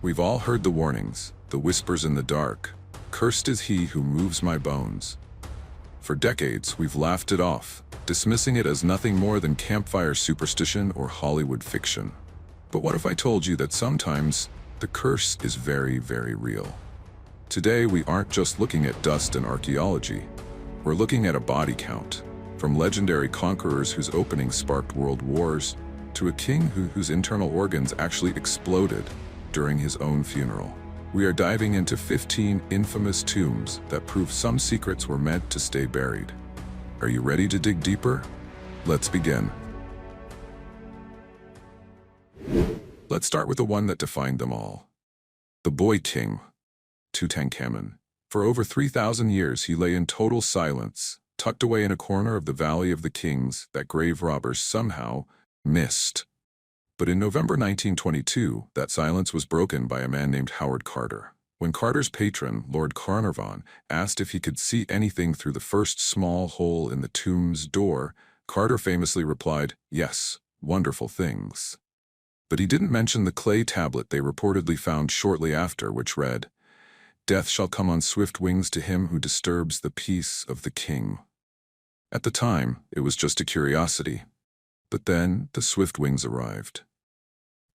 We've all heard the warnings, the whispers in the dark. Cursed is he who moves my bones. For decades, we've laughed it off, dismissing it as nothing more than campfire superstition or Hollywood fiction. But what if I told you that sometimes the curse is very, very real? Today, we aren't just looking at dust and archaeology. We're looking at a body count, from legendary conquerors whose openings sparked world wars, to a king whose internal organs actually exploded during his own funeral. We are diving into 15 infamous tombs that prove some secrets were meant to stay buried. Are you ready to dig deeper? Let's begin. Let's start with the one that defined them all. The Boy King, Tutankhamun. For over 3,000 years he lay in total silence, tucked away in a corner of the Valley of the Kings that grave robbers somehow missed. But in November 1922, that silence was broken by a man named Howard Carter. When Carter's patron, Lord Carnarvon, asked if he could see anything through the first small hole in the tomb's door, Carter famously replied, "Yes, wonderful things." But he didn't mention the clay tablet they reportedly found shortly after, which read, "Death shall come on swift wings to him who disturbs the peace of the king." At the time, it was just a curiosity. But then, the swift wings arrived.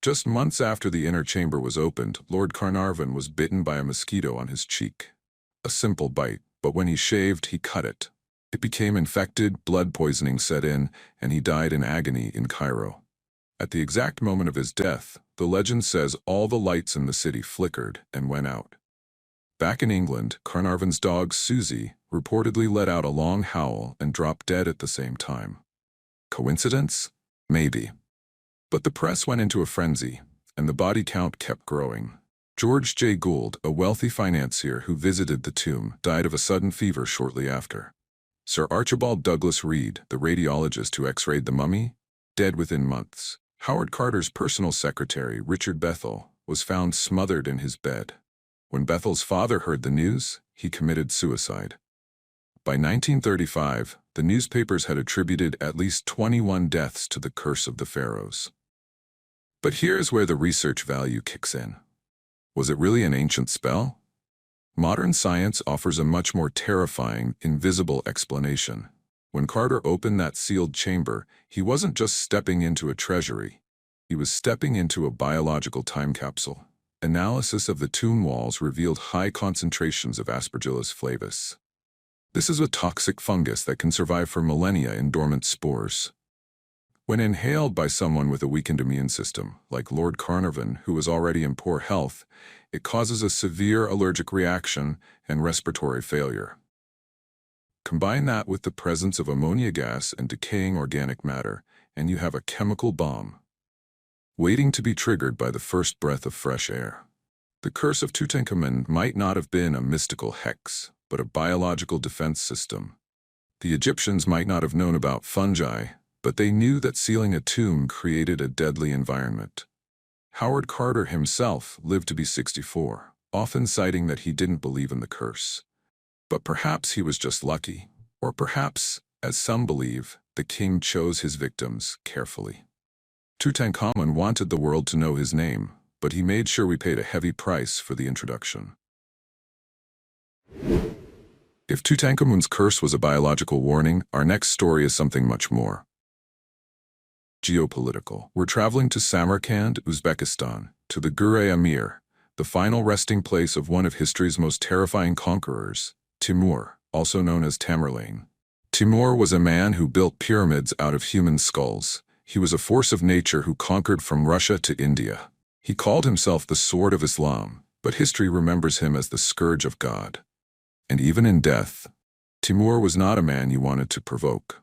Just months after the inner chamber was opened, Lord Carnarvon was bitten by a mosquito on his cheek. A simple bite, but when he shaved, he cut it. It became infected, blood poisoning set in, and he died in agony in Cairo. At the exact moment of his death, the legend says all the lights in the city flickered and went out. Back in England, Carnarvon's dog, Susie, reportedly let out a long howl and dropped dead at the same time. Coincidence? Maybe. But the press went into a frenzy, and the body count kept growing. George J. Gould, a wealthy financier who visited the tomb, died of a sudden fever shortly after. Sir Archibald Douglas Reed, the radiologist who x-rayed the mummy, dead within months. Howard Carter's personal secretary, Richard Bethel, was found smothered in his bed. When Bethel's father heard the news, he committed suicide. By 1935, the newspapers had attributed at least 21 deaths to the curse of the pharaohs. But here's where the research value kicks in. Was it really an ancient spell? Modern science offers a much more terrifying, invisible explanation. When Carter opened that sealed chamber, he wasn't just stepping into a treasury. He was stepping into a biological time capsule. Analysis of the tomb walls revealed high concentrations of Aspergillus flavus. This is a toxic fungus that can survive for millennia in dormant spores. When inhaled by someone with a weakened immune system, like Lord Carnarvon, who was already in poor health, it causes a severe allergic reaction and respiratory failure. Combine that with the presence of ammonia gas and decaying organic matter, and you have a chemical bomb, waiting to be triggered by the first breath of fresh air. The curse of Tutankhamun might not have been a mystical hex, but a biological defense system. The Egyptians might not have known about fungi, but they knew that sealing a tomb created a deadly environment. Howard Carter himself lived to be 64, often citing that he didn't believe in the curse. But perhaps he was just lucky, or perhaps, as some believe, the king chose his victims carefully. Tutankhamun wanted the world to know his name, but he made sure we paid a heavy price for the introduction. If Tutankhamun's curse was a biological warning, our next story is something much more. Geopolitical. We're traveling to Samarkand, Uzbekistan, to the Gure Amir, the final resting place of one of history's most terrifying conquerors, Timur, also known as Tamerlane. Timur was a man who built pyramids out of human skulls. He was a force of nature who conquered from Russia to India. He called himself the Sword of Islam, but history remembers him as the Scourge of God. And even in death, Timur was not a man you wanted to provoke.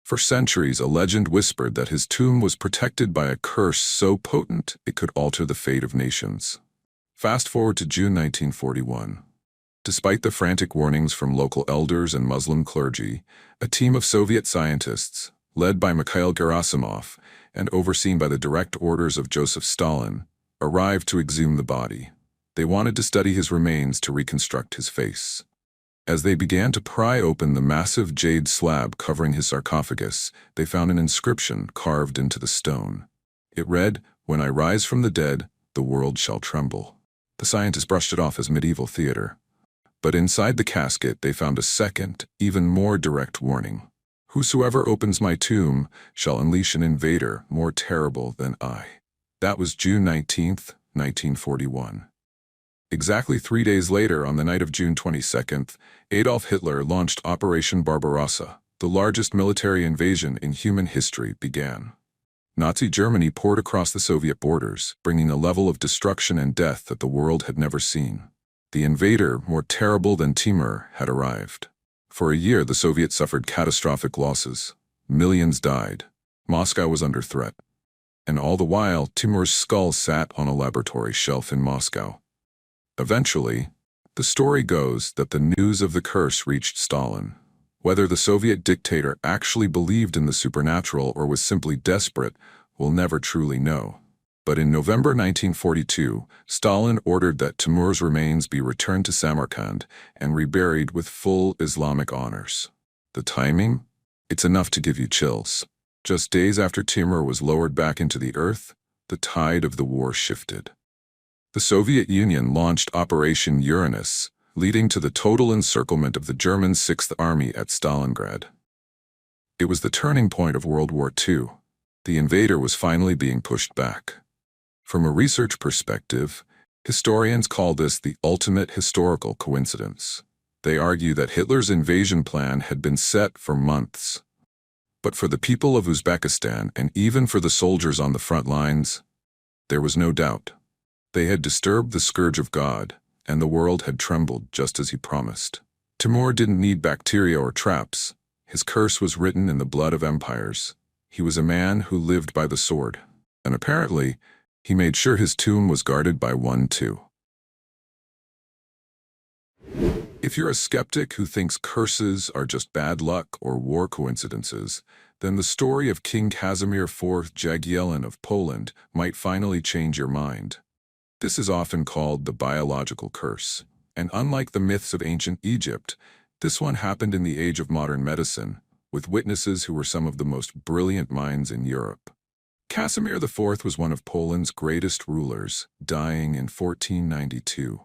For centuries, a legend whispered that his tomb was protected by a curse so potent it could alter the fate of nations. Fast forward to June 1941. Despite the frantic warnings from local elders and Muslim clergy, a team of Soviet scientists, led by Mikhail Gerasimov and overseen by the direct orders of Joseph Stalin, arrived to exhume the body. They wanted to study his remains to reconstruct his face. As they began to pry open the massive jade slab covering his sarcophagus, they found an inscription carved into the stone. It read, "When I rise from the dead, the world shall tremble." The scientists brushed it off as medieval theater. But inside the casket they found a second, even more direct warning. Whosoever opens my tomb shall unleash an invader more terrible than I. That was June 19th, 1941. Exactly 3 days later, on the night of June 22nd, Adolf Hitler launched Operation Barbarossa. The largest military invasion in human history began. Nazi Germany poured across the Soviet borders, bringing a level of destruction and death that the world had never seen. The invader, more terrible than Timur, had arrived. For a year, the Soviets suffered catastrophic losses. Millions died. Moscow was under threat. And all the while, Timur's skull sat on a laboratory shelf in Moscow. Eventually, the story goes that the news of the curse reached Stalin. Whether the Soviet dictator actually believed in the supernatural or was simply desperate, we'll never truly know. But in November 1942, Stalin ordered that Timur's remains be returned to Samarkand and reburied with full Islamic honors. The timing? It's enough to give you chills. Just days after Timur was lowered back into the earth, the tide of the war shifted. The Soviet Union launched Operation Uranus, leading to the total encirclement of the German Sixth Army at Stalingrad. It was the turning point of World War II. The invader was finally being pushed back. From a research perspective, historians call this the ultimate historical coincidence. They argue that Hitler's invasion plan had been set for months. But for the people of Uzbekistan, and even for the soldiers on the front lines, there was no doubt. They had disturbed the scourge of God, and the world had trembled just as he promised. Timur didn't need bacteria or traps. His curse was written in the blood of empires. He was a man who lived by the sword, and apparently, he made sure his tomb was guarded by one too. If you're a skeptic who thinks curses are just bad luck or war coincidences, then the story of King Casimir IV Jagiellon of Poland might finally change your mind. This is often called the biological curse, and unlike the myths of ancient Egypt, this one happened in the age of modern medicine, with witnesses who were some of the most brilliant minds in Europe. Casimir IV was one of Poland's greatest rulers, dying in 1492.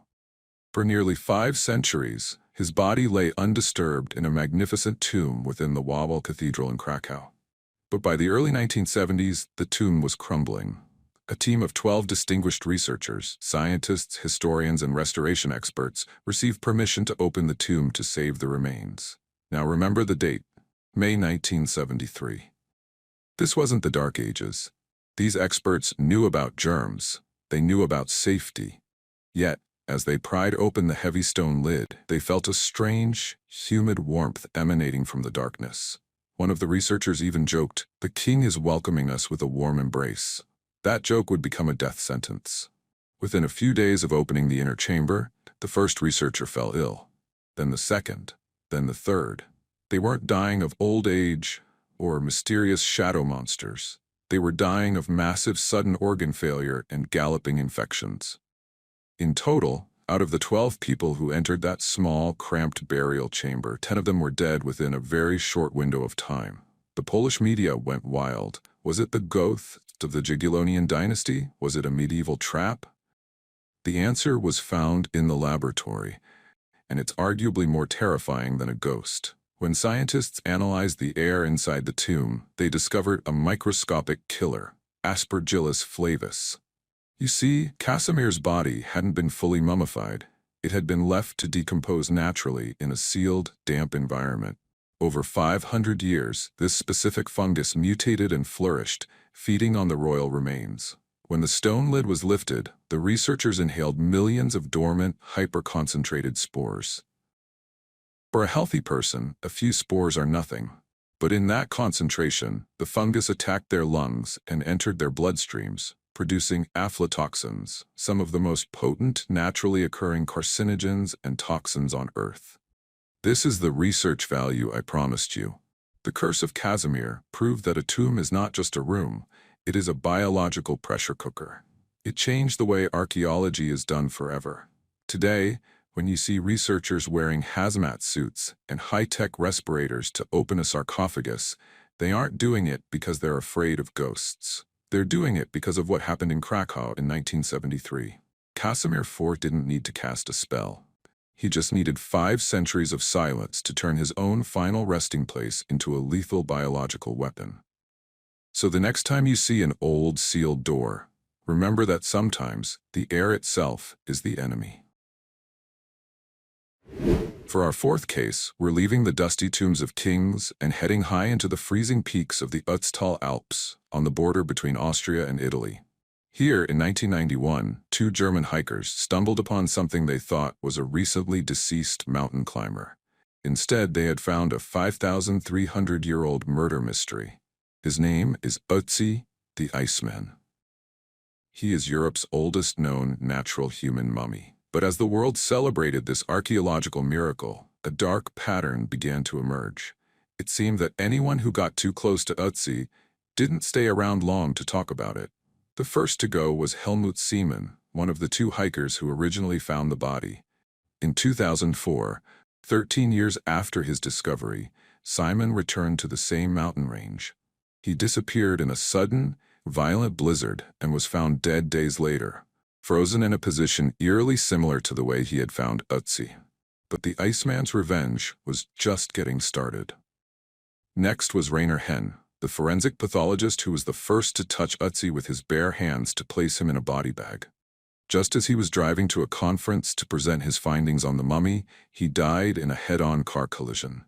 For nearly 5 centuries, his body lay undisturbed in a magnificent tomb within the Wawel Cathedral in Krakow. But by the early 1970s, the tomb was crumbling. A team of 12 distinguished researchers, scientists, historians, and restoration experts received permission to open the tomb to save the remains. Now remember the date, May 1973. This wasn't the Dark Ages. These experts knew about germs. They knew about safety. Yet, as they pried open the heavy stone lid, they felt a strange, humid warmth emanating from the darkness. One of the researchers even joked, "The king is welcoming us with a warm embrace." That joke would become a death sentence. Within a few days of opening the inner chamber, the first researcher fell ill. Then the second, then the third. They weren't dying of old age or mysterious shadow monsters. They were dying of massive sudden organ failure and galloping infections. In total, out of the 12 people who entered that small, cramped burial chamber, 10 of them were dead within a very short window of time. The Polish media went wild. Was it the ghost of the Jagiellonian dynasty? Was it a medieval trap? The answer was found in the laboratory, and it's arguably more terrifying than a ghost. When scientists analyzed the air inside the tomb, they discovered a microscopic killer, Aspergillus flavus. You see, Casimir's body hadn't been fully mummified. It had been left to decompose naturally in a sealed, damp environment. Over 500 years, this specific fungus mutated and flourished, feeding on the royal remains. When the stone lid was lifted, the researchers inhaled millions of dormant, hyper-concentrated spores. For a healthy person, a few spores are nothing. But in that concentration, the fungus attacked their lungs and entered their bloodstreams, producing aflatoxins, some of the most potent, naturally occurring carcinogens and toxins on Earth. This is the research value I promised you. The curse of Casimir proved that a tomb is not just a room, it is a biological pressure cooker. It changed the way archaeology is done forever. Today, when you see researchers wearing hazmat suits and high-tech respirators to open a sarcophagus, they aren't doing it because they're afraid of ghosts. They're doing it because of what happened in Krakow in 1973. Casimir IV didn't need to cast a spell. He just needed 5 centuries of silence to turn his own final resting place into a lethal biological weapon. So the next time you see an old sealed door, remember that sometimes the air itself is the enemy. For our 4th case, we're leaving the dusty tombs of kings and heading high into the freezing peaks of the Ötztal Alps on the border between Austria and Italy. Here, in 1991, 2 German hikers stumbled upon something they thought was a recently deceased mountain climber. Instead, they had found a 5,300-year-old murder mystery. His name is Ötzi, the Iceman. He is Europe's oldest known natural human mummy. But as the world celebrated this archaeological miracle, a dark pattern began to emerge. It seemed that anyone who got too close to Ötzi didn't stay around long to talk about it. The first to go was Helmut Seemann, one of the 2 hikers who originally found the body. In 2004, 13 years after his discovery, Seemann returned to the same mountain range. He disappeared in a sudden, violent blizzard and was found dead days later, frozen in a position eerily similar to the way he had found Ötzi. But the Iceman's revenge was just getting started. Next was Rainer Henn, the forensic pathologist who was the first to touch Ötzi with his bare hands to place him in a body bag. Just as he was driving to a conference to present his findings on the mummy, he died in a head-on car collision.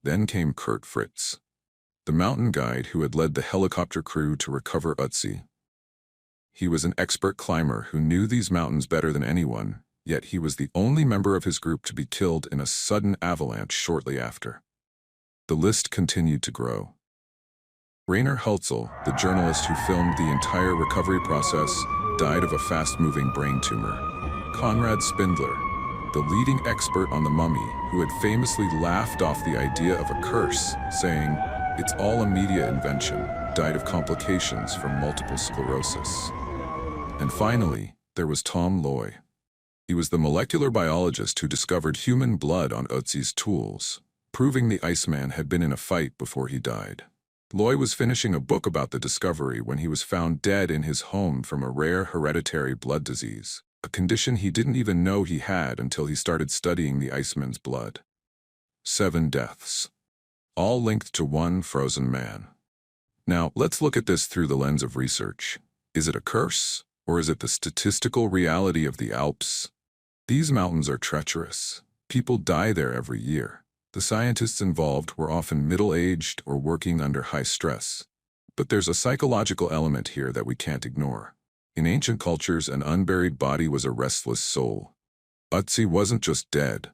Then came Kurt Fritz, the mountain guide who had led the helicopter crew to recover Ötzi. He was an expert climber who knew these mountains better than anyone, yet he was the only member of his group to be killed in a sudden avalanche shortly after. The list continued to grow. Rainer Hölzel, the journalist who filmed the entire recovery process, died of a fast-moving brain tumor. Konrad Spindler, the leading expert on the mummy who had famously laughed off the idea of a curse, saying, "It's all a media invention," died of complications from multiple sclerosis. And finally, there was Tom Loy. He was the molecular biologist who discovered human blood on Ötzi's tools, proving the Iceman had been in a fight before he died. Loy was finishing a book about the discovery when he was found dead in his home from a rare hereditary blood disease, a condition he didn't even know he had until he started studying the Iceman's blood. 7 deaths, all linked to one frozen man. Now, let's look at this through the lens of research. Is it a curse, or is it the statistical reality of the Alps? These mountains are treacherous. People die there every year. The scientists involved were often middle-aged or working under high stress. But there's a psychological element here that we can't ignore. In ancient cultures, an unburied body was a restless soul. Ötzi wasn't just dead.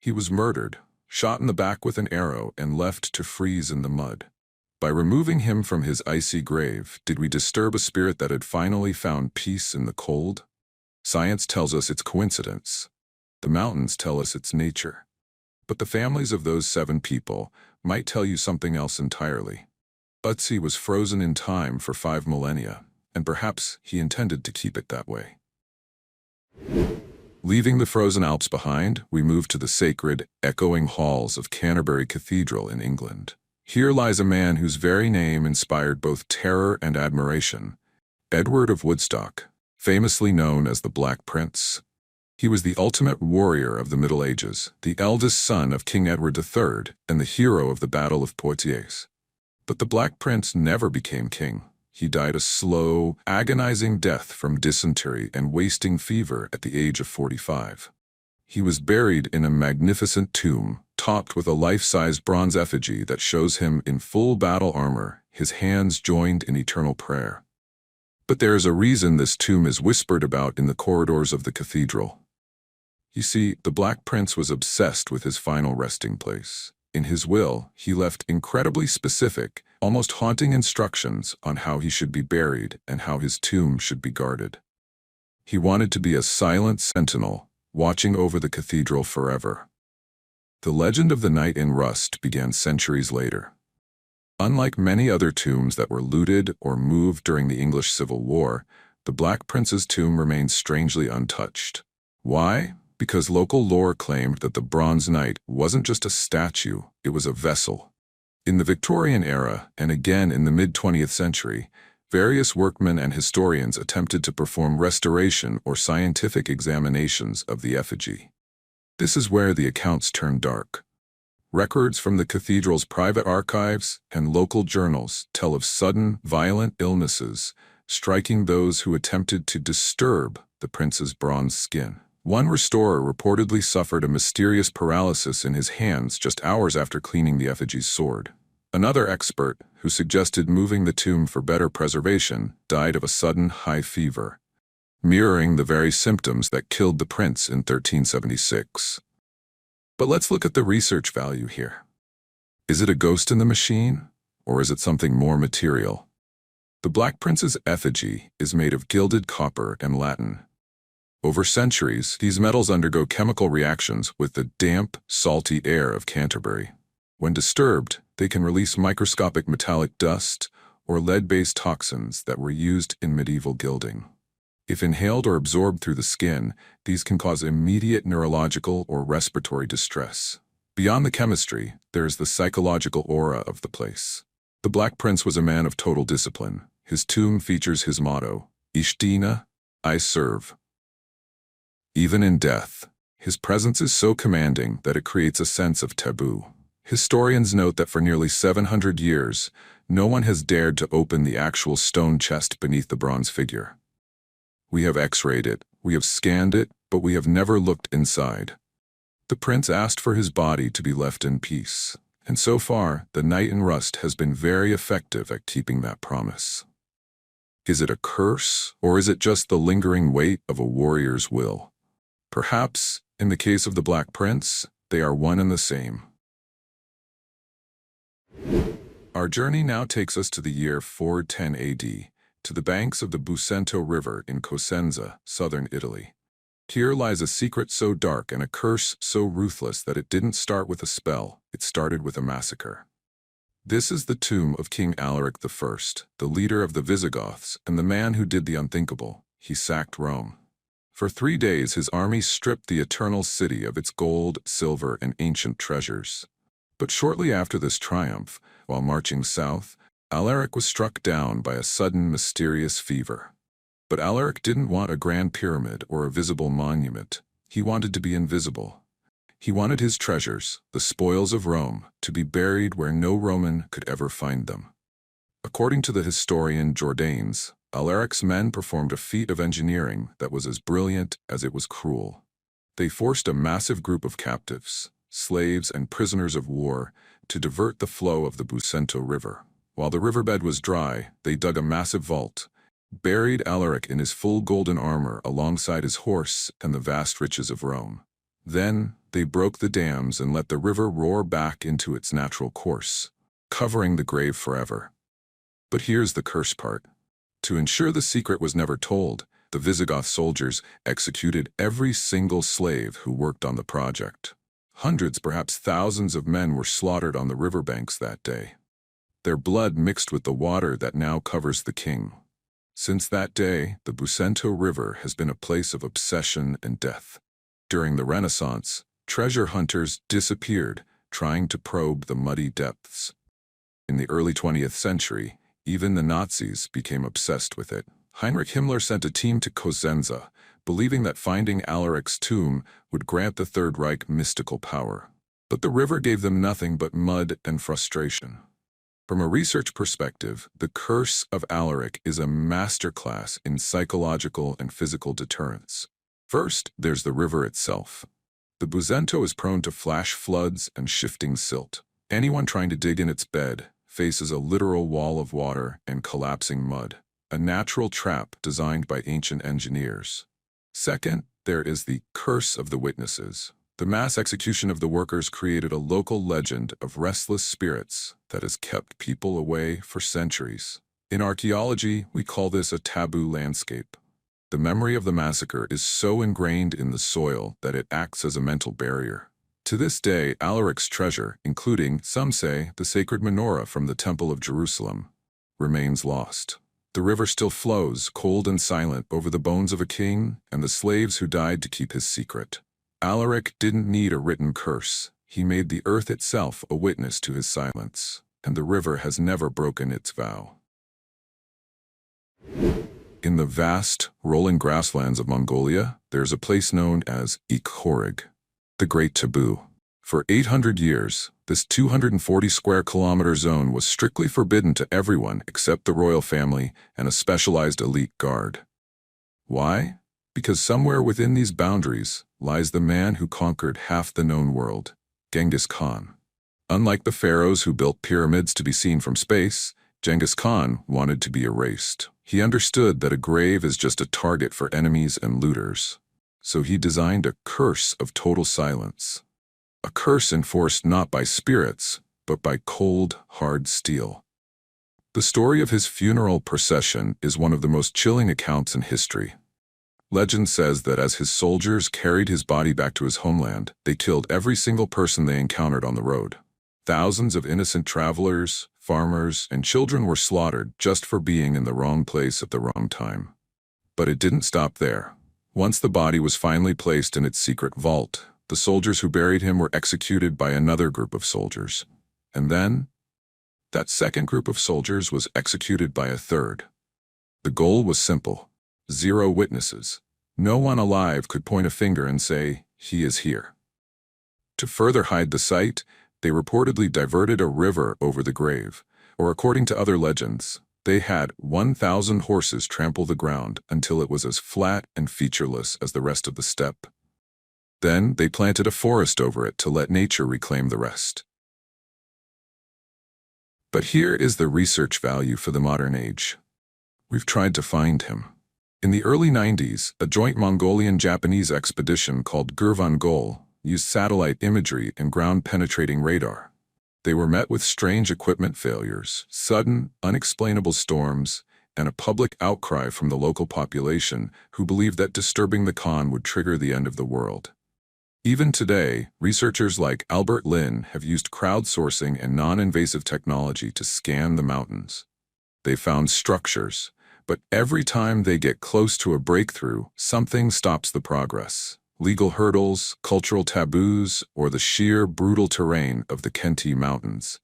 He was murdered, shot in the back with an arrow, and left to freeze in the mud. By removing him from his icy grave, did we disturb a spirit that had finally found peace in the cold? Science tells us it's coincidence. The mountains tell us it's nature. But the families of those 7 people might tell you something else entirely. Ötzi was frozen in time for 5 millennia, and perhaps he intended to keep it that way. Leaving the frozen Alps behind, we move to the sacred, echoing halls of Canterbury Cathedral in England. Here lies a man whose very name inspired both terror and admiration, Edward of Woodstock, famously known as the Black Prince. He was the ultimate warrior of the Middle Ages, the eldest son of King Edward III, and the hero of the Battle of Poitiers. But the Black Prince never became king. He died a slow, agonizing death from dysentery and wasting fever at the age of 45. He was buried in a magnificent tomb, topped with a life-size bronze effigy that shows him in full battle armor, his hands joined in eternal prayer. But there is a reason this tomb is whispered about in the corridors of the cathedral. You see, the Black Prince was obsessed with his final resting place. In his will, he left incredibly specific, almost haunting instructions on how he should be buried and how his tomb should be guarded. He wanted to be a silent sentinel, watching over the cathedral forever. The legend of the Knight in Rust began centuries later. Unlike many other tombs that were looted or moved during the English Civil War, the Black Prince's tomb remained strangely untouched. Why? Because local lore claimed that the Bronze Knight wasn't just a statue, it was a vessel. In the Victorian era, and again in the mid-20th century, Various workmen and historians attempted to perform restoration or scientific examinations of the effigy. This is where the accounts turn dark. Records from the cathedral's private archives and local journals tell of sudden, violent illnesses striking those who attempted to disturb the prince's bronze skin. One restorer reportedly suffered a mysterious paralysis in his hands just hours after cleaning the effigy's sword. Another expert, who suggested moving the tomb for better preservation, died of a sudden high fever, mirroring the very symptoms that killed the prince in 1376. But let's look at the research value here. Is it a ghost in the machine, or is it something more material? The Black Prince's effigy is made of gilded copper and latin. Over centuries, these metals undergo chemical reactions with the damp, salty air of Canterbury. When disturbed, they can release microscopic metallic dust or lead-based toxins that were used in medieval gilding. If inhaled or absorbed through the skin, these can cause immediate neurological or respiratory distress. Beyond the chemistry, there is the psychological aura of the place. The Black Prince was a man of total discipline. His tomb features his motto, Ishtina, I serve. Even in death, his presence is so commanding that it creates a sense of taboo. Historians note that for nearly 700 years, no one has dared to open the actual stone chest beneath the bronze figure. We have x-rayed it, we have scanned it, but we have never looked inside. The prince asked for his body to be left in peace, and so far, the night in rust has been very effective at keeping that promise. Is it a curse, or is it just the lingering weight of a warrior's will? Perhaps, in the case of the Black Prince, they are one and the same. Our journey now takes us to the year 410 AD, to the banks of the Busento River in Cosenza, southern Italy. Here lies a secret so dark and a curse so ruthless that it didn't start with a spell, it started with a massacre. This is the tomb of King Alaric I, the leader of the Visigoths and the man who did the unthinkable. He sacked Rome. For 3 days his army stripped the eternal city of its gold, silver, and ancient treasures. But shortly after this triumph, while marching south, Alaric was struck down by a sudden mysterious fever. But Alaric didn't want a grand pyramid or a visible monument. He wanted to be invisible. He wanted his treasures, the spoils of Rome, to be buried where no Roman could ever find them. According to the historian Jordanes, Alaric's men performed a feat of engineering that was as brilliant as it was cruel. They forced a massive group of captives, slaves and prisoners of war, to divert the flow of the Busento River. While the riverbed was dry, they dug a massive vault, buried Alaric in his full golden armor alongside his horse and the vast riches of Rome. Then, they broke the dams and let the river roar back into its natural course, covering the grave forever. But here's the curse part. To ensure the secret was never told, the Visigoth soldiers executed every single slave who worked on the project. Hundreds, perhaps thousands of men were slaughtered on the riverbanks that day. Their blood mixed with the water that now covers the king. Since that day, the Busento River has been a place of obsession and death. During the Renaissance, treasure hunters disappeared, trying to probe the muddy depths. In the early 20th century, even the Nazis became obsessed with it. Heinrich Himmler sent a team to Cosenza, believing that finding Alaric's tomb would grant the Third Reich mystical power. But the river gave them nothing but mud and frustration. From a research perspective, the curse of Alaric is a masterclass in psychological and physical deterrence. First, there's the river itself. The Busento is prone to flash floods and shifting silt. Anyone trying to dig in its bed faces a literal wall of water and collapsing mud, a natural trap designed by ancient engineers. Second, there is the curse of the witnesses. The mass execution of the workers created a local legend of restless spirits that has kept people away for centuries. In archaeology, we call this a taboo landscape. The memory of the massacre is so ingrained in the soil that it acts as a mental barrier. To this day, Alaric's treasure, including, some say, the sacred menorah from the Temple of Jerusalem, remains lost. The river still flows, cold and silent, over the bones of a king and the slaves who died to keep his secret. Alaric didn't need a written curse. He made the earth itself a witness to his silence, and the river has never broken its vow. In the vast, rolling grasslands of Mongolia, there's a place known as Ecuador, the Great Taboo. For 800 years, this 240 square kilometer zone was strictly forbidden to everyone except the royal family and a specialized elite guard. Why? Because somewhere within these boundaries lies the man who conquered half the known world, Genghis Khan. Unlike the pharaohs who built pyramids to be seen from space, Genghis Khan wanted to be erased. He understood that a grave is just a target for enemies and looters. So he designed a curse of total silence. A curse enforced not by spirits, but by cold, hard steel. The story of his funeral procession is one of the most chilling accounts in history. Legend says that as his soldiers carried his body back to his homeland, they killed every single person they encountered on the road. Thousands of innocent travelers, farmers, and children were slaughtered just for being in the wrong place at the wrong time. But it didn't stop there. Once the body was finally placed in its secret vault, the soldiers who buried him were executed by another group of soldiers. And then, that second group of soldiers was executed by a third. The goal was simple: 0 witnesses. No one alive could point a finger and say, "He is here." To further hide the site, they reportedly diverted a river over the grave, or according to other legends, they had 1,000 horses trample the ground until it was as flat and featureless as the rest of the steppe. Then they planted a forest over it to let nature reclaim the rest. But here is the research value for the modern age. We've tried to find him. In the early 90s, a joint Mongolian-Japanese expedition called Gurvangol used satellite imagery and ground-penetrating radar. They were met with strange equipment failures, sudden, unexplainable storms, and a public outcry from the local population who believed that disturbing the Khan would trigger the end of the world. Even today, researchers like Albert Lin have used crowdsourcing and non-invasive technology to scan the mountains. They found structures, but every time they get close to a breakthrough, something stops the progress. Legal hurdles, cultural taboos, or the sheer brutal terrain of the Khenti Mountains.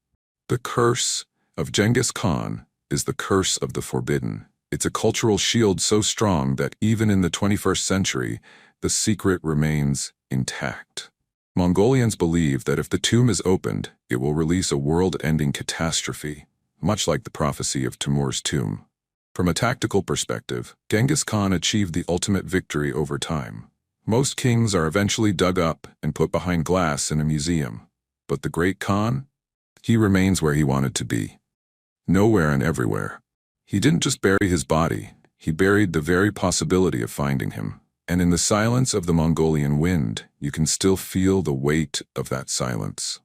The curse of Genghis Khan is the curse of the forbidden. It's a cultural shield so strong that even in the 21st century, the secret remains intact. Mongolians believe that if the tomb is opened, it will release a world-ending catastrophe, much like the prophecy of Timur's tomb. From a tactical perspective, Genghis Khan achieved the ultimate victory over time. Most kings are eventually dug up and put behind glass in a museum. But the Great Khan? He remains where he wanted to be. Nowhere and everywhere. He didn't just bury his body, he buried the very possibility of finding him. And in the silence of the Mongolian wind, you can still feel the weight of that silence.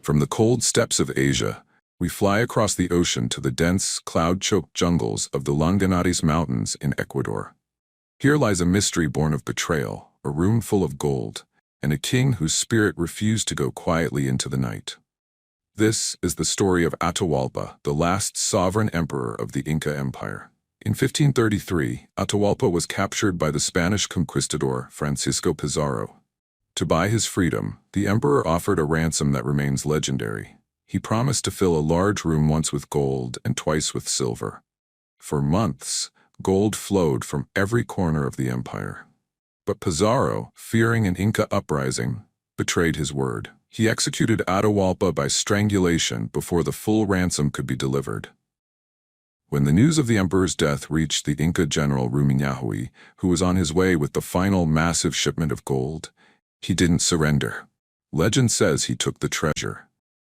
From the cold steppes of Asia, we fly across the ocean to the dense, cloud-choked jungles of the Longanadis Mountains in Ecuador. Here lies a mystery born of betrayal, a room full of gold, and a king whose spirit refused to go quietly into the night. This is the story of Atahualpa, the last sovereign emperor of the Inca Empire. In 1533, Atahualpa was captured by the Spanish conquistador Francisco Pizarro. To buy his freedom, the emperor offered a ransom that remains legendary. He promised to fill a large room once with gold and twice with silver. For months, gold flowed from every corner of the empire. But Pizarro, fearing an Inca uprising, betrayed his word. He executed Atahualpa by strangulation before the full ransom could be delivered. When the news of the emperor's death reached the Inca general Rumiñahui, who was on his way with the final massive shipment of gold, he didn't surrender. Legend says he took the treasure,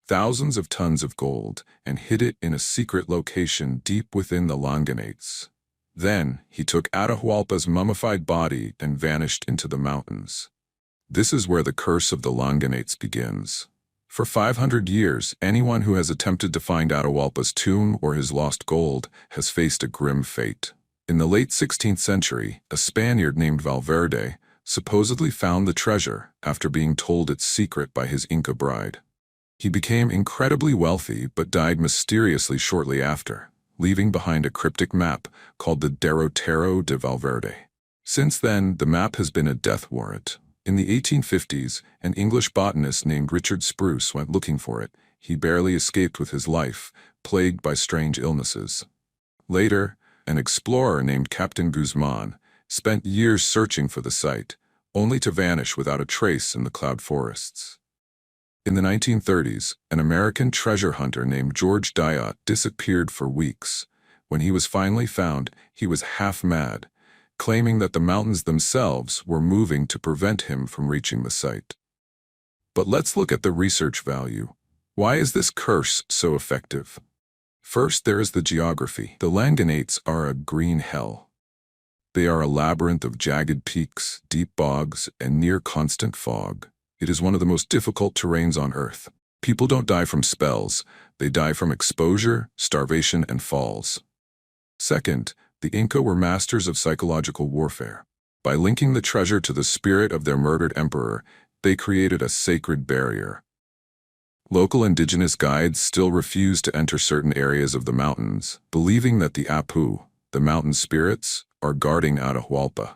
thousands of tons of gold, and hid it in a secret location deep within the Longonates. Then, he took Atahualpa's mummified body and vanished into the mountains. This is where the curse of the Longonates begins. For 500 years, anyone who has attempted to find Atahualpa's tomb or his lost gold has faced a grim fate. In the late 16th century, a Spaniard named Valverde supposedly found the treasure after being told its secret by his Inca bride. He became incredibly wealthy but died mysteriously shortly after, leaving behind a cryptic map called the Derrotero de Valverde. Since then, the map has been a death warrant. In the 1850s, an English botanist named Richard Spruce went looking for it. he barely escaped with his life, plagued by strange illnesses. Later, an explorer named Captain Guzman spent years searching for the site, only to vanish without a trace in the cloud forests. In the 1930s, an American treasure hunter named George Dyott disappeared for weeks. When he was finally found, he was half mad, claiming that the mountains themselves were moving to prevent him from reaching the site. But let's look at the research value. Why is this curse so effective? First, there is the geography. The Langanates are a green hell. They are a labyrinth of jagged peaks, deep bogs, and near-constant fog. It is one of the most difficult terrains on Earth. People don't die from spells. They die from exposure, starvation, and falls. Second, the Inca were masters of psychological warfare. By linking the treasure to the spirit of their murdered emperor, they created a sacred barrier. Local indigenous guides still refuse to enter certain areas of the mountains, believing that the Apu, the mountain spirits, are guarding Atahualpa.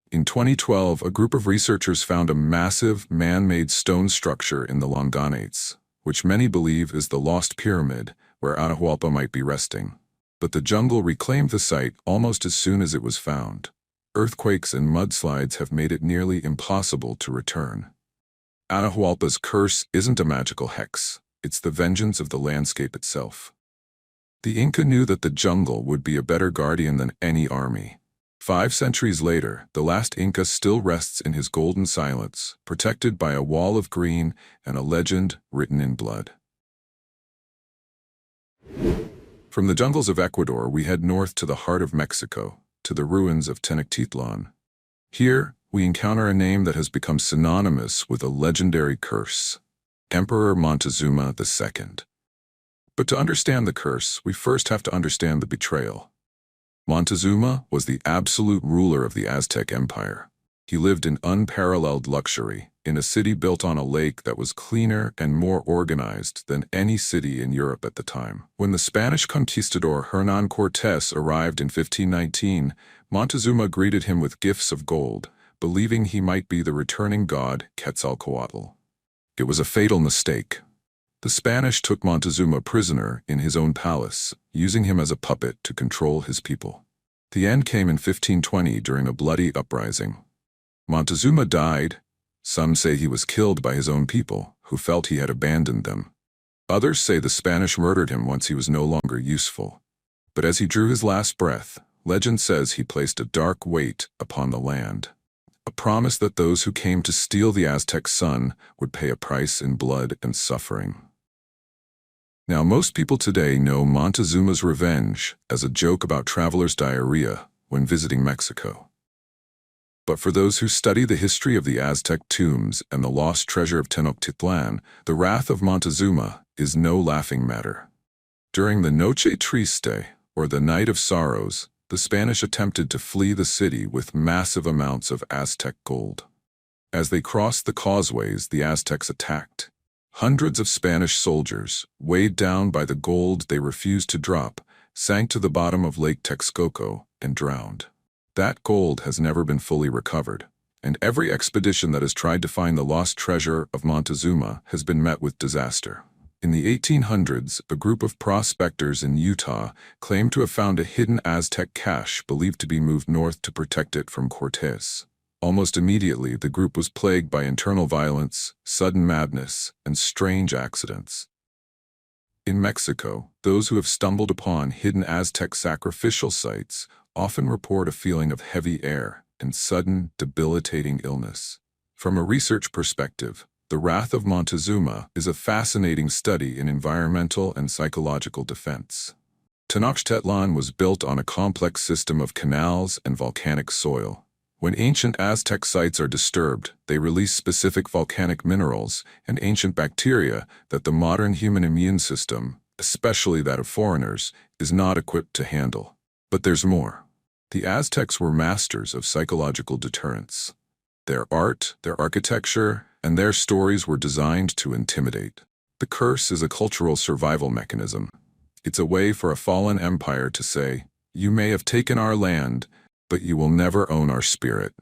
In 2012, a group of researchers found a massive, man-made stone structure in the Langanates, which many believe is the lost pyramid where Atahualpa might be resting. But the jungle reclaimed the site almost as soon as it was found. Earthquakes and mudslides have made it nearly impossible to return. Atahualpa's curse isn't a magical hex, it's the vengeance of the landscape itself. The Inca knew that the jungle would be a better guardian than any army. 5 centuries later, the last Inca still rests in his golden silence, protected by a wall of green and a legend written in blood. From the jungles of Ecuador, we head north to the heart of Mexico, to the ruins of Tenochtitlan. Here, we encounter a name that has become synonymous with a legendary curse, Emperor Montezuma II. But to understand the curse, we first have to understand the betrayal. Montezuma was the absolute ruler of the Aztec Empire. He lived in unparalleled luxury, in a city built on a lake that was cleaner and more organized than any city in Europe at the time. When the Spanish conquistador Hernán Cortés arrived in 1519, Montezuma greeted him with gifts of gold, believing he might be the returning god Quetzalcoatl. It was a fatal mistake. The Spanish took Montezuma prisoner in his own palace, using him as a puppet to control his people. The end came in 1520 during a bloody uprising. Montezuma died. Some say he was killed by his own people, who felt he had abandoned them. Others say the Spanish murdered him once he was no longer useful. But as he drew his last breath, legend says he placed a dark weight upon the land. A promise that those who came to steal the Aztec sun would pay a price in blood and suffering. Now, most people today know Montezuma's revenge as a joke about travelers' diarrhea when visiting Mexico. But for those who study the history of the Aztec tombs and the lost treasure of Tenochtitlan, the wrath of Montezuma is no laughing matter. During the Noche Triste, or the Night of Sorrows, the Spanish attempted to flee the city with massive amounts of Aztec gold. As they crossed the causeways, the Aztecs attacked. Hundreds of Spanish soldiers, weighed down by the gold they refused to drop, sank to the bottom of Lake Texcoco and drowned. That gold has never been fully recovered, and every expedition that has tried to find the lost treasure of Montezuma has been met with disaster. In the 1800s, a group of prospectors in Utah claimed to have found a hidden Aztec cache believed to be moved north to protect it from Cortés. Almost immediately, the group was plagued by internal violence, sudden madness, and strange accidents. In Mexico, those who have stumbled upon hidden Aztec sacrificial sites often report a feeling of heavy air and sudden, debilitating illness. From a research perspective, the wrath of Montezuma is a fascinating study in environmental and psychological defense. Tenochtitlan was built on a complex system of canals and volcanic soil. When ancient Aztec sites are disturbed, they release specific volcanic minerals and ancient bacteria that the modern human immune system, especially that of foreigners, is not equipped to handle. But there's more. The Aztecs were masters of psychological deterrence. Their art, their architecture, and their stories were designed to intimidate. The curse is a cultural survival mechanism. It's a way for a fallen empire to say, "You may have taken our land, but you will never own our spirit."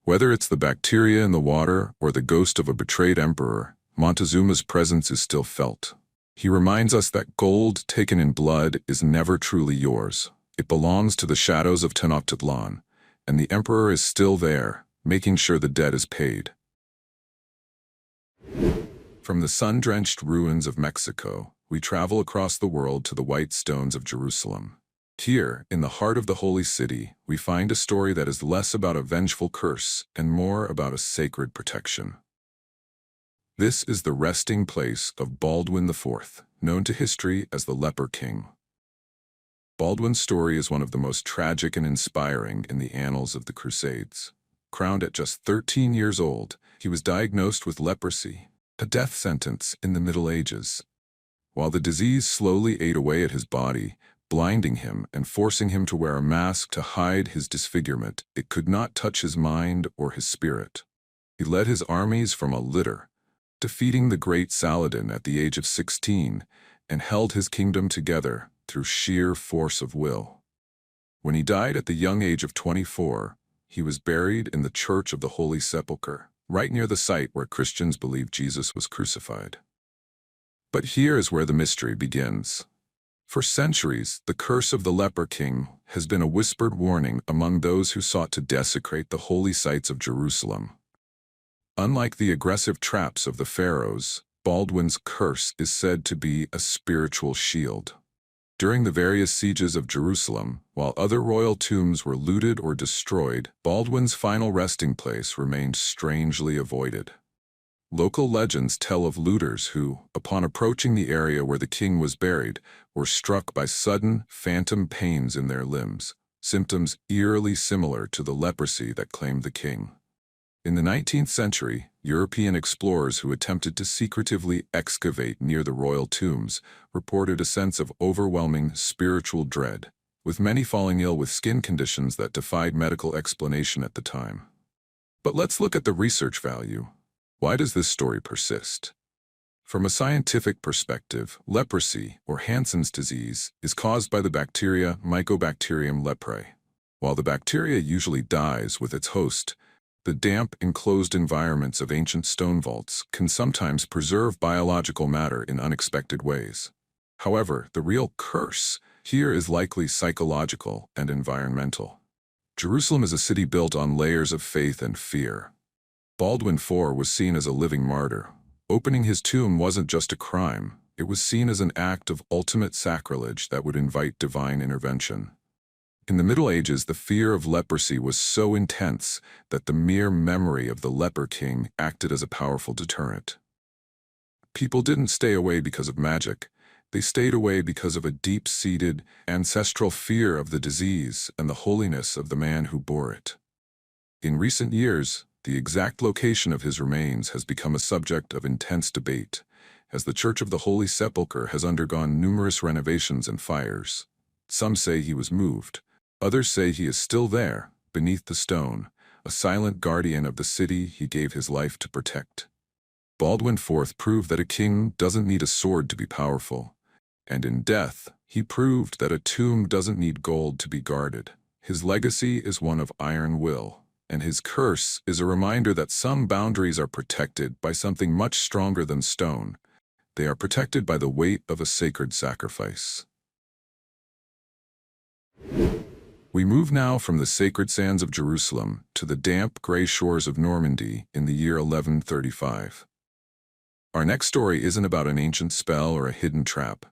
Whether it's the bacteria in the water or the ghost of a betrayed emperor, Montezuma's presence is still felt. He reminds us that gold taken in blood is never truly yours. It belongs to the shadows of Tenochtitlan, and the emperor is still there, making sure the debt is paid. From the sun-drenched ruins of Mexico, we travel across the world to the white stones of Jerusalem. Here, in the heart of the Holy City, we find a story that is less about a vengeful curse and more about a sacred protection. This is the resting place of Baldwin IV, known to history as the Leper King. Baldwin's story is one of the most tragic and inspiring in the annals of the Crusades. Crowned at just 13 years old, he was diagnosed with leprosy, a death sentence in the Middle Ages. While the disease slowly ate away at his body, blinding him and forcing him to wear a mask to hide his disfigurement, it could not touch his mind or his spirit. He led his armies from a litter, defeating the great Saladin at the age of 16, and held his kingdom together through sheer force of will. When he died at the young age of 24, he was buried in the Church of the Holy Sepulchre, right near the site where Christians believe Jesus was crucified. But here is where the mystery begins. For centuries, the curse of the Leper King has been a whispered warning among those who sought to desecrate the holy sites of Jerusalem. Unlike the aggressive traps of the pharaohs, Baldwin's curse is said to be a spiritual shield. During the various sieges of Jerusalem, while other royal tombs were looted or destroyed, Baldwin's final resting place remained strangely avoided. Local legends tell of looters who, upon approaching the area where the king was buried, were struck by sudden, phantom pains in their limbs, symptoms eerily similar to the leprosy that claimed the king. In the 19th century, European explorers who attempted to secretively excavate near the royal tombs reported a sense of overwhelming spiritual dread, with many falling ill with skin conditions that defied medical explanation at the time. But let's look at the research value. Why does this story persist? From a scientific perspective, leprosy, or Hansen's disease, is caused by the bacteria Mycobacterium leprae. While the bacteria usually dies with its host, the damp, enclosed environments of ancient stone vaults can sometimes preserve biological matter in unexpected ways. However, the real curse here is likely psychological and environmental. Jerusalem is a city built on layers of faith and fear. Baldwin IV was seen as a living martyr. Opening his tomb wasn't just a crime, it was seen as an act of ultimate sacrilege that would invite divine intervention. In the Middle Ages, the fear of leprosy was so intense that the mere memory of the Leper King acted as a powerful deterrent. People didn't stay away because of magic. They stayed away because of a deep-seated, ancestral fear of the disease and the holiness of the man who bore it. In recent years, the exact location of his remains has become a subject of intense debate, as the Church of the Holy Sepulchre has undergone numerous renovations and fires. Some say he was moved. Others say he is still there, beneath the stone, a silent guardian of the city he gave his life to protect. Baldwin IV proved that a king doesn't need a sword to be powerful, and in death, he proved that a tomb doesn't need gold to be guarded. His legacy is one of iron will, and his curse is a reminder that some boundaries are protected by something much stronger than stone. They are protected by the weight of a sacred sacrifice. We move now from the sacred sands of Jerusalem to the damp, gray shores of Normandy in the year 1135. Our next story isn't about an ancient spell or a hidden trap.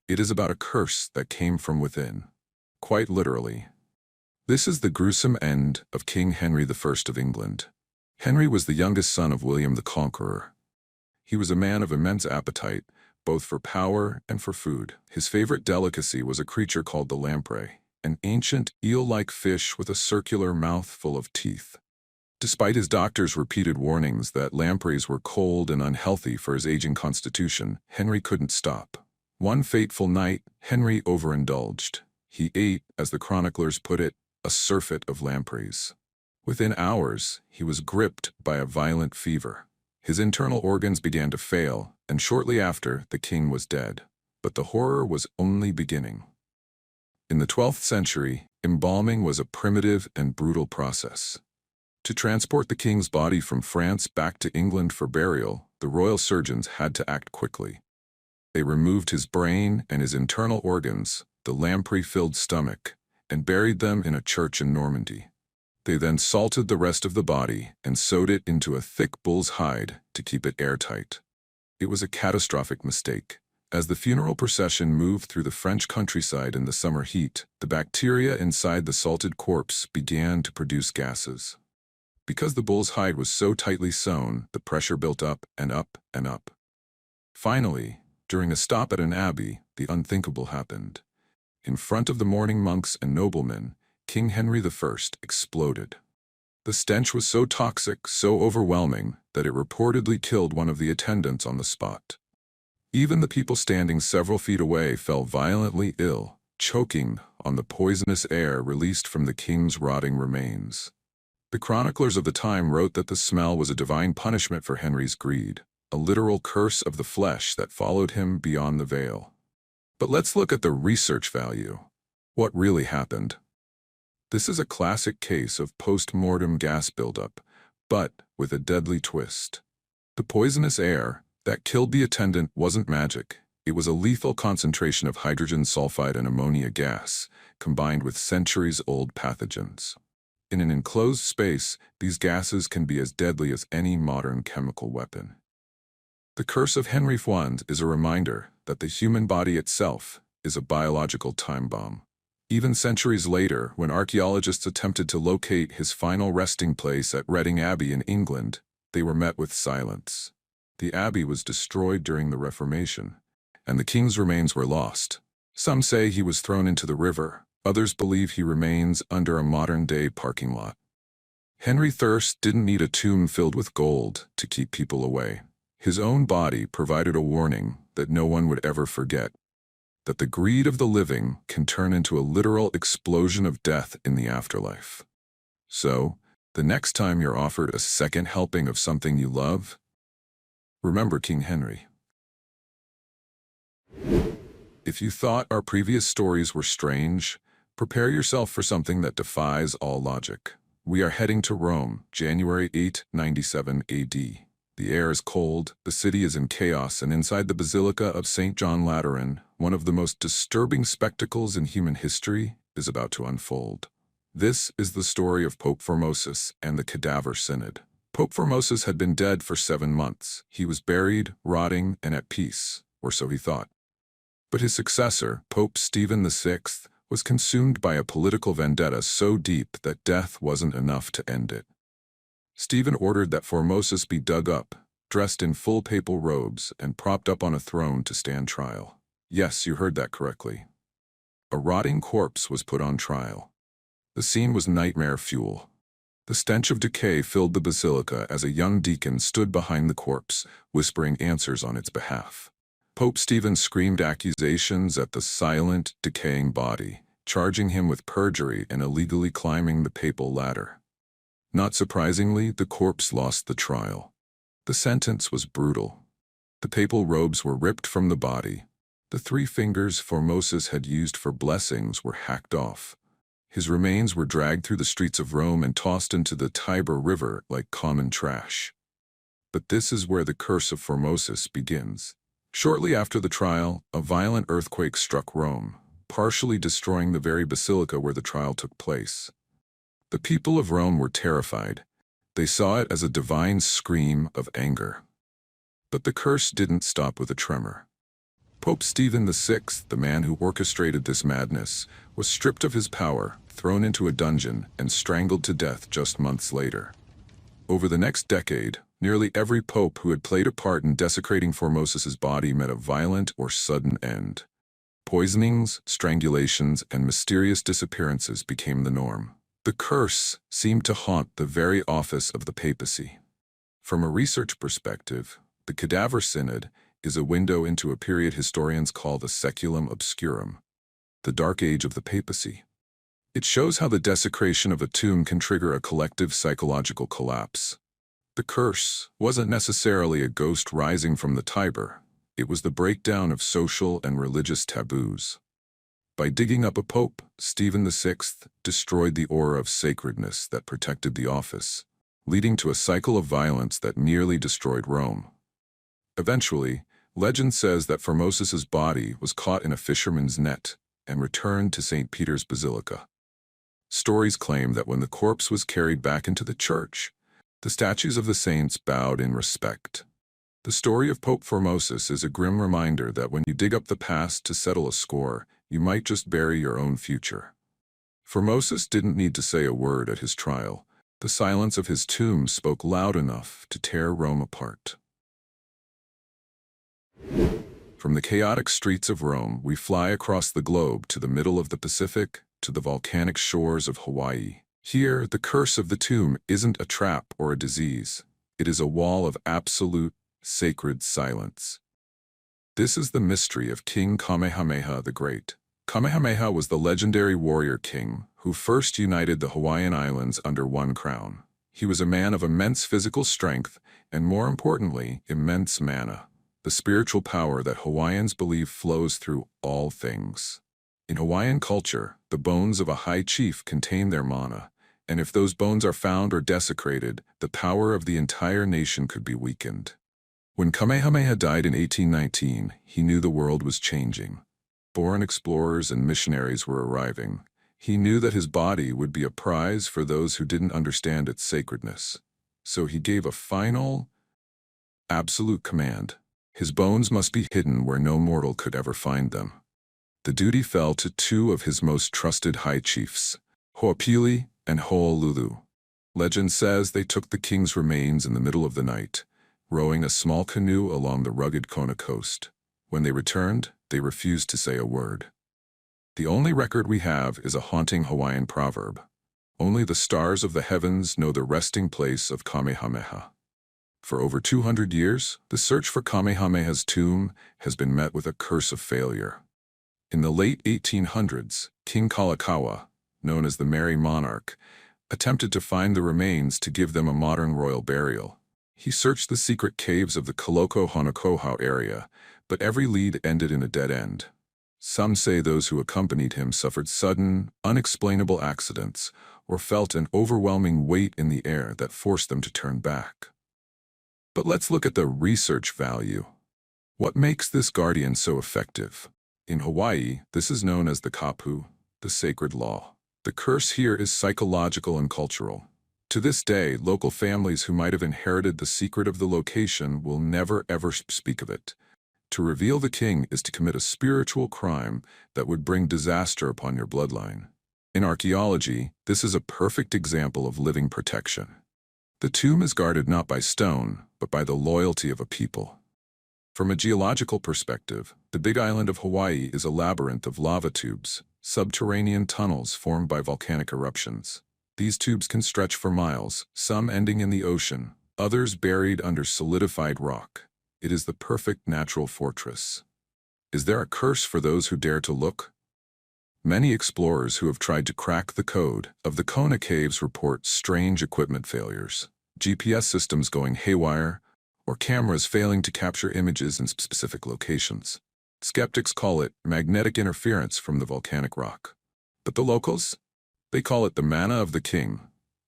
It is about a curse that came from within. Quite literally. This is the gruesome end of King Henry I of England. Henry was the youngest son of William the Conqueror. He was a man of immense appetite, both for power and for food. His favorite delicacy was a creature called the lamprey, an ancient eel-like fish with a circular mouth full of teeth. Despite his doctor's repeated warnings that lampreys were cold and unhealthy for his aging constitution, Henry couldn't stop. One fateful night, Henry overindulged. He ate, as the chroniclers put it, a surfeit of lampreys. Within hours, he was gripped by a violent fever. His internal organs began to fail, and shortly after, the king was dead. But the horror was only beginning. In the 12th century, embalming was a primitive and brutal process. To transport the king's body from France back to England for burial, the royal surgeons had to act quickly. They removed his brain and his internal organs, the lamprey-filled stomach, and buried them in a church in Normandy. They then salted the rest of the body and sewed it into a thick bull's hide to keep it airtight. It was a catastrophic mistake. As the funeral procession moved through the French countryside in the summer heat, the bacteria inside the salted corpse began to produce gases. Because the bull's hide was so tightly sewn, the pressure built up and up and up. Finally, during a stop at an abbey, the unthinkable happened. In front of the mourning monks and noblemen, King Henry I exploded. The stench was so toxic, so overwhelming, that it reportedly killed one of the attendants on the spot. Even the people standing several feet away fell violently ill, choking on the poisonous air released from the king's rotting remains. The chroniclers of the time wrote that the smell was a divine punishment for Henry's greed, a literal curse of the flesh that followed him beyond the veil. But let's look at the research value. What really happened? This is a classic case of post-mortem gas buildup, but with a deadly twist. The poisonous air that killed the attendant wasn't magic. It was a lethal concentration of hydrogen sulfide and ammonia gas, combined with centuries-old pathogens. In an enclosed space, these gases can be as deadly as any modern chemical weapon. The curse of Henry I is a reminder that the human body itself is a biological time bomb. Even centuries later, when archaeologists attempted to locate his final resting place at Reading Abbey in England, they were met with silence. The abbey was destroyed during the Reformation, and the king's remains were lost. Some say he was thrown into the river. Others believe he remains under a modern-day parking lot. Henry I didn't need a tomb filled with gold to keep people away. His own body provided a warning that no one would ever forget, that the greed of the living can turn into a literal explosion of death in the afterlife. So, the next time you're offered a second helping of something you love, remember King Henry. If you thought our previous stories were strange, prepare yourself for something that defies all logic. We are heading to Rome, January 8, 97 AD. The air is cold, the city is in chaos, and inside the Basilica of St. John Lateran, one of the most disturbing spectacles in human history is about to unfold. This is the story of Pope Formosus and the Cadaver Synod. Pope Formosus had been dead for 7 months. He was buried, rotting, and at peace, or so he thought. But his successor, Pope Stephen VI, was consumed by a political vendetta so deep that death wasn't enough to end it. Stephen ordered that Formosus be dug up, dressed in full papal robes, and propped up on a throne to stand trial. Yes, you heard that correctly. A rotting corpse was put on trial. The scene was nightmare fuel. The stench of decay filled the basilica as a young deacon stood behind the corpse, whispering answers on its behalf. Pope Stephen screamed accusations at the silent, decaying body, charging him with perjury and illegally climbing the papal ladder. Not surprisingly, the corpse lost the trial. The sentence was brutal. The papal robes were ripped from the body. The 3 fingers Formosus had used for blessings were hacked off. His remains were dragged through the streets of Rome and tossed into the Tiber River like common trash. But this is where the curse of Formosus begins. Shortly after the trial, a violent earthquake struck Rome, partially destroying the very basilica where the trial took place. The people of Rome were terrified. They saw it as a divine scream of anger. But the curse didn't stop with a tremor. Pope Stephen VI, the man who orchestrated this madness, was stripped of his power, thrown into a dungeon, and strangled to death just months later. Over the next decade, nearly every pope who had played a part in desecrating Formosus's body met a violent or sudden end. Poisonings, strangulations, and mysterious disappearances became the norm. The curse seemed to haunt the very office of the papacy. From a research perspective, the Cadaver Synod is a window into a period historians call the Saeculum Obscurum, the Dark Age of the papacy. It shows how the desecration of a tomb can trigger a collective psychological collapse. The curse wasn't necessarily a ghost rising from the Tiber. It was the breakdown of social and religious taboos. By digging up a pope, Stephen VI destroyed the aura of sacredness that protected the office. leading to a cycle of violence that nearly destroyed Rome. Eventually, legend says that Formosus's body was caught in a fisherman's net and returned to St. Peter's Basilica. Stories claim that when the corpse was carried back into the church, the statues of the saints bowed in respect. The story of Pope Formosus is a grim reminder that when you dig up the past to settle a score, you might just bury your own future. Formosus didn't need to say a word at his trial. The silence of his tomb spoke loud enough to tear Rome apart. From the chaotic streets of Rome, we fly across the globe to the middle of the Pacific, to the volcanic shores of Hawaii. Here, the curse of the tomb isn't a trap or a disease. It is a wall of absolute, sacred silence. This is the mystery of King Kamehameha the Great. Kamehameha was the legendary warrior king who first united the Hawaiian Islands under one crown. He was a man of immense physical strength and, more importantly, immense mana, the spiritual power that Hawaiians believe flows through all things. In Hawaiian culture, the bones of a high chief contain their mana, and if those bones are found or desecrated, the power of the entire nation could be weakened. When Kamehameha died in 1819, he knew the world was changing. Foreign explorers and missionaries were arriving. He knew that his body would be a prize for those who didn't understand its sacredness. So he gave a final, absolute command. His bones must be hidden where no mortal could ever find them. The duty fell to two of his most trusted high chiefs, Ho'opili and Ho'olulu. Legend says they took the king's remains in the middle of the night, rowing a small canoe along the rugged Kona coast. When they returned, they refused to say a word. The only record we have is a haunting Hawaiian proverb. Only the stars of the heavens know the resting place of Kamehameha. For over 200 years, the search for Kamehameha's tomb has been met with a curse of failure. In the late 1800s, King Kalakaua, known as the Merry Monarch, attempted to find the remains to give them a modern royal burial. He searched the secret caves of the Kaloko-Honokohau area, but every lead ended in a dead end. Some say those who accompanied him suffered sudden, unexplainable accidents or felt an overwhelming weight in the air that forced them to turn back. But let's look at the research value. What makes this guardian so effective? In Hawaii, this is known as the kapu, the sacred law. The curse here is psychological and cultural. To this day, local families who might have inherited the secret of the location will never ever speak of it. To reveal the king is to commit a spiritual crime that would bring disaster upon your bloodline. In archaeology, this is a perfect example of living protection. The tomb is guarded not by stone, but by the loyalty of a people. From a geological perspective, the Big Island of Hawaii is a labyrinth of lava tubes, subterranean tunnels formed by volcanic eruptions. These tubes can stretch for miles, some ending in the ocean, others buried under solidified rock. It is the perfect natural fortress. Is there a curse for those who dare to look? Many explorers who have tried to crack the code of the Kona caves report strange equipment failures, GPS systems going haywire, or cameras failing to capture images in specific locations. Skeptics call it magnetic interference from the volcanic rock. But the locals? They call it the mana of the king,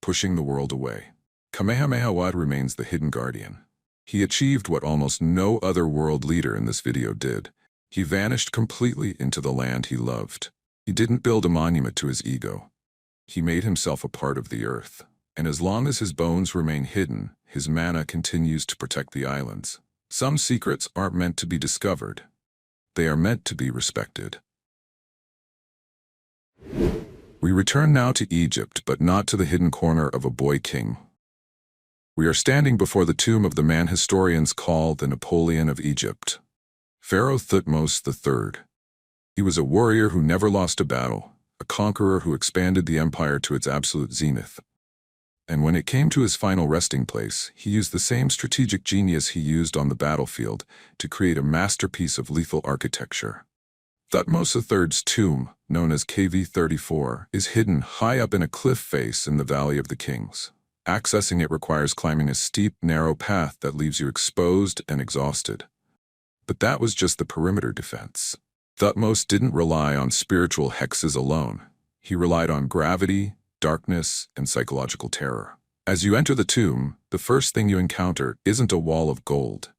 pushing the world away. Kamehameha remains the hidden guardian. He achieved what almost no other world leader in this video did. He vanished completely into the land he loved. He didn't build a monument to his ego. He made himself a part of the earth. And as long as his bones remain hidden, his mana continues to protect the islands. Some secrets aren't meant to be discovered. They are meant to be respected. We return now to Egypt, but not to the hidden corner of a boy king. We are standing before the tomb of the man historians call the Napoleon of Egypt, Pharaoh Thutmose III. He was a warrior who never lost a battle, a conqueror who expanded the empire to its absolute zenith. And when it came to his final resting place, he used the same strategic genius he used on the battlefield to create a masterpiece of lethal architecture. Thutmose III's tomb, known as KV-34, is hidden high up in a cliff face in the Valley of the Kings. Accessing it requires climbing a steep, narrow path that leaves you exposed and exhausted. But that was just the perimeter defense. Thutmose didn't rely on spiritual hexes alone. He relied on gravity, darkness, and psychological terror. As you enter the tomb, the first thing you encounter isn't a wall of gold.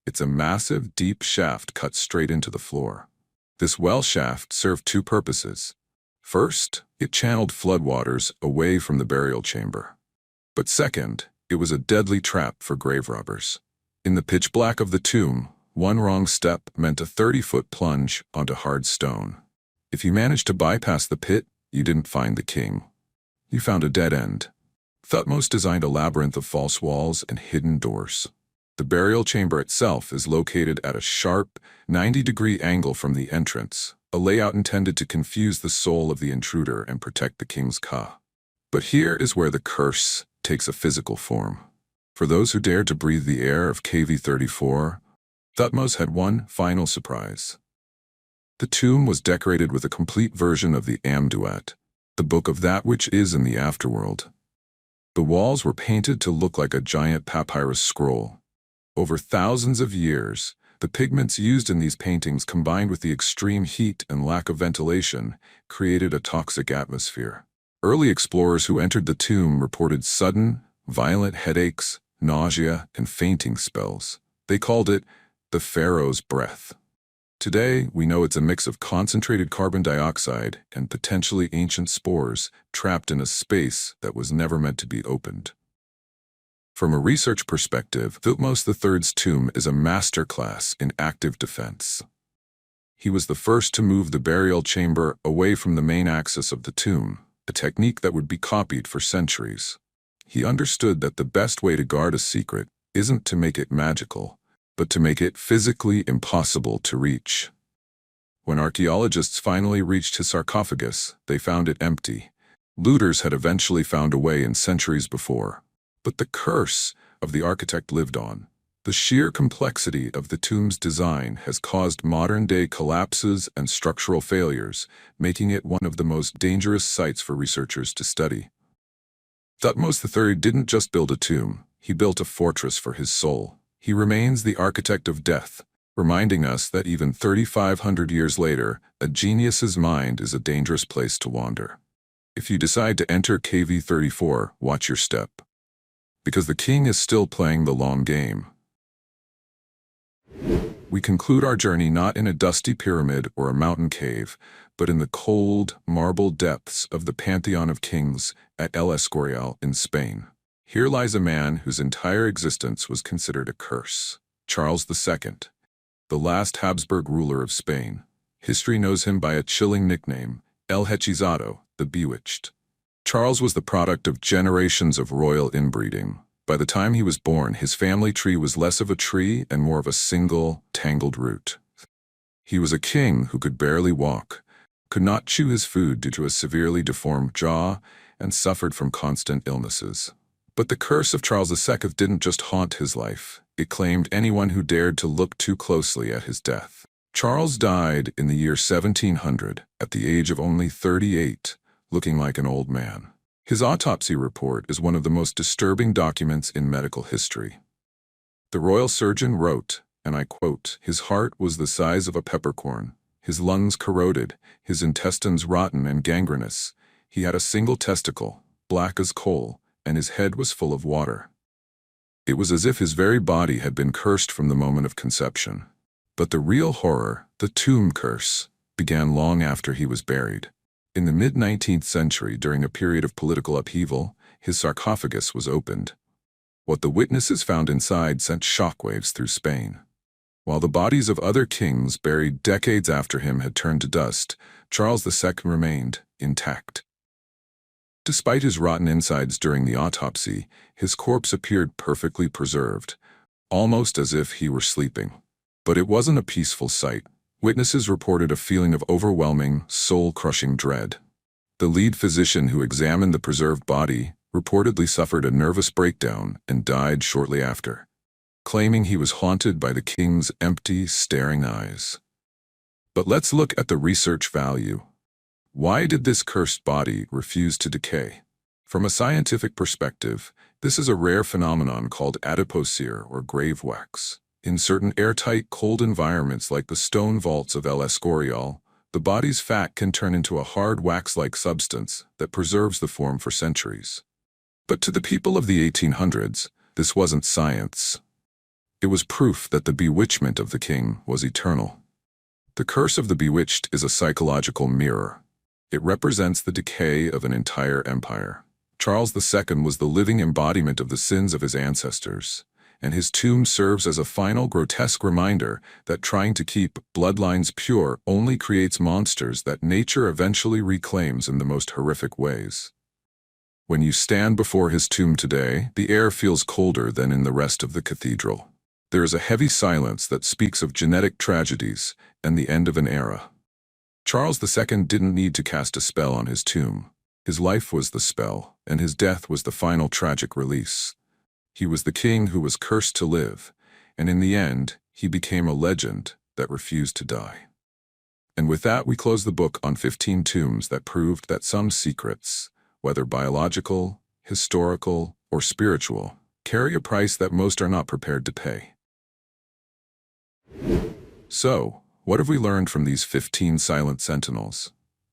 It's a massive, deep shaft cut straight into the floor. This well shaft served two purposes. First, it channeled floodwaters away from the burial chamber. But second, it was a deadly trap for grave robbers. In the pitch black of the tomb, one wrong step meant a 30-foot plunge onto hard stone. If you managed to bypass the pit, you didn't find the king. You found a dead end. Thutmose designed a labyrinth of false walls and hidden doors. The burial chamber itself is located at a sharp, 90-degree angle from the entrance, a layout intended to confuse the soul of the intruder and protect the king's ka. But here is where the curse takes a physical form. For those who dared to breathe the air of KV-34, Thutmose had one final surprise. The tomb was decorated with a complete version of the Amduat, the book of that which is in the afterworld. The walls were painted to look like a giant papyrus scroll. Over thousands of years, the pigments used in these paintings combined with the extreme heat and lack of ventilation created a toxic atmosphere. Early explorers who entered the tomb reported sudden, violent headaches, nausea, and fainting spells. They called it the Pharaoh's breath. Today, we know it's a mix of concentrated carbon dioxide and potentially ancient spores trapped in a space that was never meant to be opened. From a research perspective, Thutmose III's tomb is a masterclass in active defense. He was the first to move the burial chamber away from the main axis of the tomb, a technique that would be copied for centuries. He understood that the best way to guard a secret isn't to make it magical, but to make it physically impossible to reach. When archaeologists finally reached his sarcophagus, they found it empty. Looters had eventually found a way in centuries before. But the curse of the architect lived on. The sheer complexity of the tomb's design has caused modern-day collapses and structural failures, making it one of the most dangerous sites for researchers to study. Thutmose III didn't just build a tomb, he built a fortress for his soul. He remains the architect of death, reminding us that even 3,500 years later, a genius's mind is a dangerous place to wander. If you decide to enter KV-34, watch your step. Because the king is still playing the long game. We conclude our journey not in a dusty pyramid or a mountain cave, but in the cold, marble depths of the Pantheon of Kings at El Escorial in Spain. Here lies a man whose entire existence was considered a curse, Charles II, the last Habsburg ruler of Spain. History knows him by a chilling nickname, El Hechizado, the Bewitched. Charles was the product of generations of royal inbreeding. By the time he was born, his family tree was less of a tree and more of a single, tangled root. He was a king who could barely walk, could not chew his food due to a severely deformed jaw, and suffered from constant illnesses. But the curse of Charles II didn't just haunt his life. It claimed anyone who dared to look too closely at his death. Charles died in the year 1700, at the age of only 38, looking like an old man. His autopsy report is one of the most disturbing documents in medical history. The royal surgeon wrote, and I quote, "His heart was the size of a peppercorn, his lungs corroded, his intestines rotten and gangrenous. He had a single testicle, black as coal, and his head was full of water." It was as if his very body had been cursed from the moment of conception. But the real horror, the tomb curse, began long after he was buried. In the mid-19th century, during a period of political upheaval, his sarcophagus was opened. What the witnesses found inside sent shockwaves through Spain. While the bodies of other kings buried decades after him had turned to dust, Charles II remained intact. Despite his rotten insides during the autopsy, his corpse appeared perfectly preserved, almost as if he were sleeping. But it wasn't a peaceful sight. Witnesses reported a feeling of overwhelming, soul-crushing dread. The lead physician who examined the preserved body reportedly suffered a nervous breakdown and died shortly after, claiming he was haunted by the king's empty, staring eyes. But let's look at the research value. Why did this cursed body refuse to decay? From a scientific perspective, this is a rare phenomenon called adipocere or grave wax. In certain airtight, cold environments like the stone vaults of El Escorial, the body's fat can turn into a hard wax-like substance that preserves the form for centuries. But to the people of the 1800s, this wasn't science. It was proof that the bewitchment of the king was eternal. The curse of the bewitched is a psychological mirror. It represents the decay of an entire empire. Charles II was the living embodiment of the sins of his ancestors, and his tomb serves as a final grotesque reminder that trying to keep bloodlines pure only creates monsters that nature eventually reclaims in the most horrific ways. When you stand before his tomb today, the air feels colder than in the rest of the cathedral. There is a heavy silence that speaks of genetic tragedies and the end of an era. Charles II didn't need to cast a spell on his tomb. His life was the spell, and his death was the final tragic release. He was the king who was cursed to live, and in the end, he became a legend that refused to die. And with that, we close the book on 15 tombs that proved that some secrets, whether biological, historical, or spiritual, carry a price that most are not prepared to pay. So, what have we learned from these 15 silent sentinels?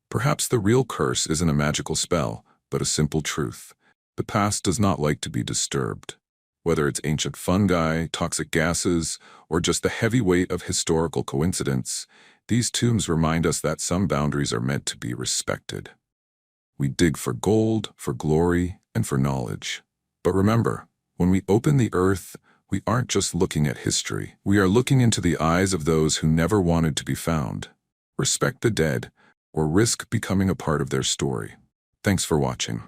Perhaps the real curse isn't a magical spell, but a simple truth. The past does not like to be disturbed. Whether it's ancient fungi, toxic gases, or just the heavy weight of historical coincidence, these tombs remind us that some boundaries are meant to be respected. We dig for gold, for glory, and for knowledge. But remember, when we open the earth, we aren't just looking at history. We are looking into the eyes of those who never wanted to be found. Respect the dead, or risk becoming a part of their story. Thanks for watching.